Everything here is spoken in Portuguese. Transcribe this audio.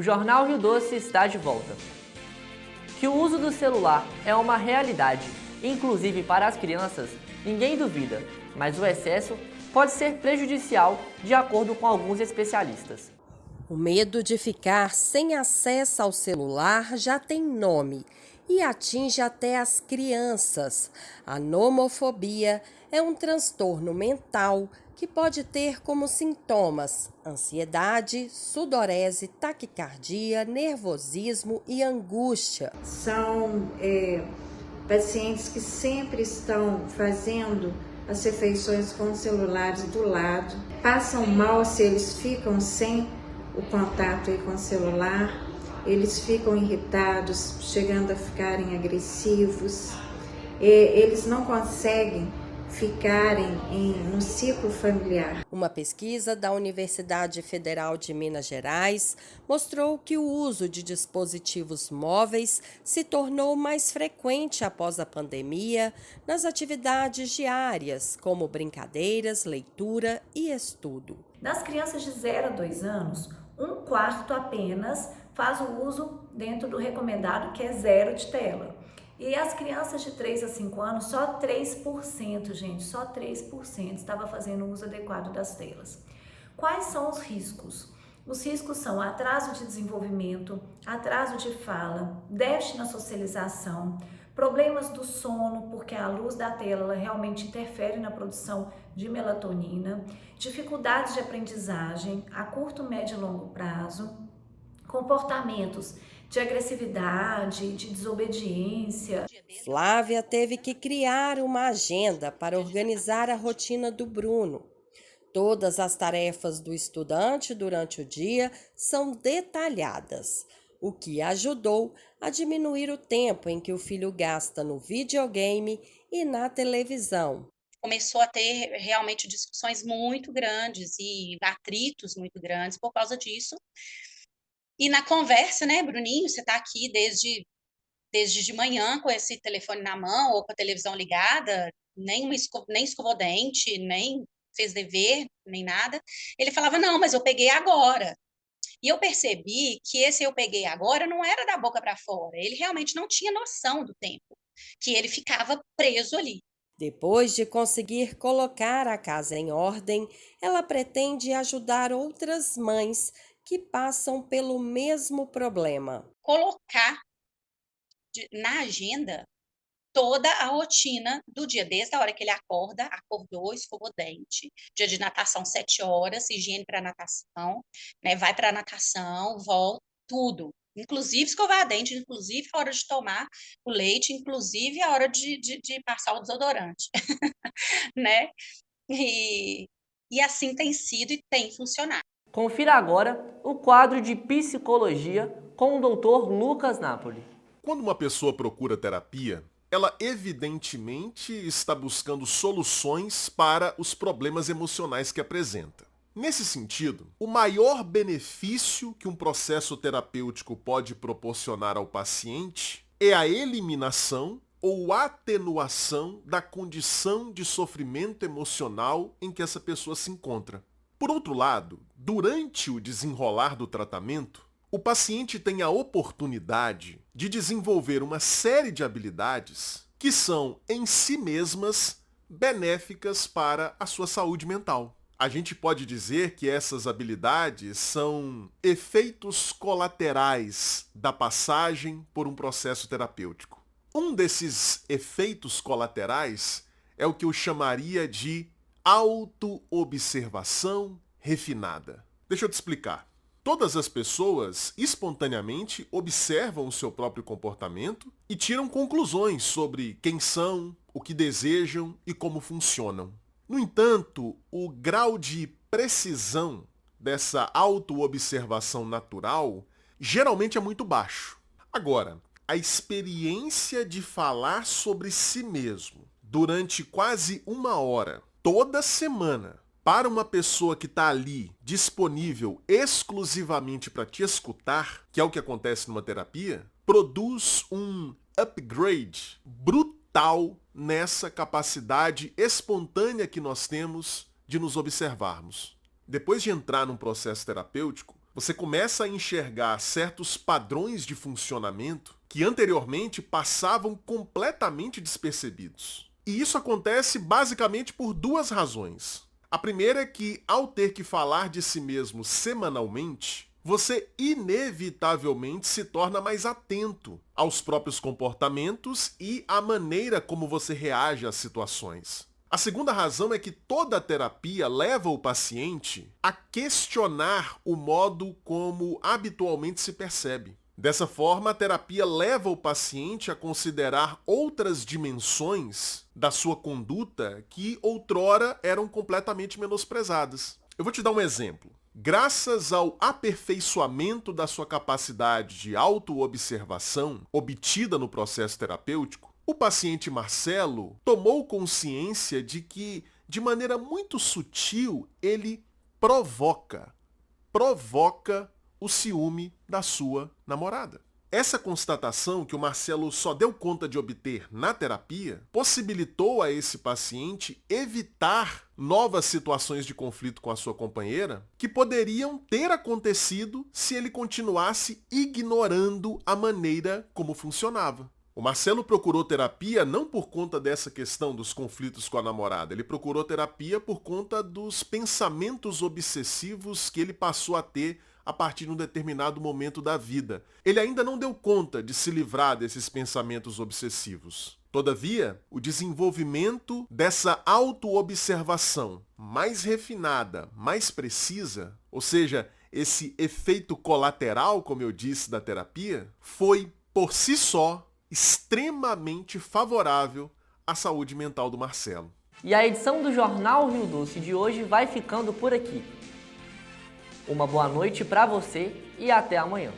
O Jornal Rio Doce está de volta. Que o uso do celular é uma realidade, inclusive para as crianças, ninguém duvida, mas o excesso pode ser prejudicial, de acordo com alguns especialistas. O medo de ficar sem acesso ao celular já tem nome e atinge até as crianças. A nomofobia é um transtorno mental que pode ter como sintomas ansiedade, sudorese, taquicardia, nervosismo e angústia. São pacientes que sempre estão fazendo as refeições com os celulares do lado, passam mal se eles ficam sem o contato aí com o celular, eles ficam irritados, chegando a ficarem agressivos, eles não conseguem ficarem no ciclo familiar. Uma pesquisa da Universidade Federal de Minas Gerais mostrou que o uso de dispositivos móveis se tornou mais frequente após a pandemia nas atividades diárias, como brincadeiras, leitura e estudo. Das crianças de 0 a 2 anos, 1/4 apenas faz o uso dentro do recomendado, que é 0 de tela. E as crianças de 3 a 5 anos, só 3%, gente, só 3% estava fazendo o uso adequado das telas. Quais são os riscos? Os riscos são atraso de desenvolvimento, atraso de fala, déficit na socialização, problemas do sono, porque a luz da tela ela realmente interfere na produção de melatonina, dificuldades de aprendizagem a curto, médio e longo prazo, comportamentos de agressividade, de desobediência. Flávia teve que criar uma agenda para organizar a rotina do Bruno. Todas as tarefas do estudante durante o dia são detalhadas, o que ajudou a diminuir o tempo em que o filho gasta no videogame e na televisão. Começou a ter realmente discussões muito grandes e atritos muito grandes por causa disso. E na conversa, né, Bruninho, você está aqui desde de manhã com esse telefone na mão ou com a televisão ligada, nem escovou dente, nem fez dever, nem nada. Ele falava, não, mas eu peguei agora. E eu percebi que esse eu peguei agora não era da boca para fora. Ele realmente não tinha noção do tempo, que ele ficava preso ali. Depois de conseguir colocar a casa em ordem, ela pretende ajudar outras mães que passam pelo mesmo problema. Colocar na agenda toda a rotina do dia, desde a hora que ele acorda, acordou, escovou o dente, dia de natação 7 horas, higiene para natação, né, vai para natação, volta, tudo. Inclusive escovar dente, inclusive a hora de tomar o leite, inclusive a hora de passar o desodorante, né? E assim tem sido e tem funcionado. Confira agora o quadro de psicologia com o Dr. Lucas Napoli. Quando uma pessoa procura terapia, ela evidentemente está buscando soluções para os problemas emocionais que apresenta. Nesse sentido, o maior benefício que um processo terapêutico pode proporcionar ao paciente é a eliminação ou atenuação da condição de sofrimento emocional em que essa pessoa se encontra. Por outro lado, durante o desenrolar do tratamento, o paciente tem a oportunidade de desenvolver uma série de habilidades que são, em si mesmas, benéficas para a sua saúde mental. A gente pode dizer que essas habilidades são efeitos colaterais da passagem por um processo terapêutico. Um desses efeitos colaterais é o que eu chamaria de autoobservação refinada. Deixa eu te explicar. Todas as pessoas espontaneamente observam o seu próprio comportamento e tiram conclusões sobre quem são, o que desejam e como funcionam. No entanto, o grau de precisão dessa autoobservação natural geralmente é muito baixo. Agora, a experiência de falar sobre si mesmo durante quase 1 hora, toda semana, para uma pessoa que está ali disponível exclusivamente para te escutar, que é o que acontece numa terapia, produz um upgrade brutal nessa capacidade espontânea que nós temos de nos observarmos. Depois de entrar num processo terapêutico, Você começa a enxergar certos padrões de funcionamento que anteriormente passavam completamente despercebidos. E isso acontece basicamente por duas razões. A primeira é que, ao ter que falar de si mesmo semanalmente, você inevitavelmente se torna mais atento aos próprios comportamentos e à maneira como você reage às situações. A segunda razão é que toda a terapia leva o paciente a questionar o modo como habitualmente se percebe. Dessa forma, a terapia leva o paciente a considerar outras dimensões da sua conduta que outrora eram completamente menosprezadas. Eu vou te dar um exemplo. Graças ao aperfeiçoamento da sua capacidade de autoobservação obtida no processo terapêutico, o paciente Marcelo tomou consciência de que, de maneira muito sutil, ele provoca o ciúme da sua namorada. Essa constatação que o Marcelo só deu conta de obter na terapia possibilitou a esse paciente evitar novas situações de conflito com a sua companheira que poderiam ter acontecido se ele continuasse ignorando a maneira como funcionava. O Marcelo procurou terapia não por conta dessa questão dos conflitos com a namorada, ele procurou terapia por conta dos pensamentos obsessivos que ele passou a ter a partir de um determinado momento da vida. Ele ainda não deu conta de se livrar desses pensamentos obsessivos. Todavia, o desenvolvimento dessa autoobservação mais refinada, mais precisa, ou seja, esse efeito colateral, como eu disse, da terapia, foi, por si só, extremamente favorável à saúde mental do Marcelo. E a edição do Jornal Rio Doce de hoje vai ficando por aqui. Uma boa noite para você e até amanhã.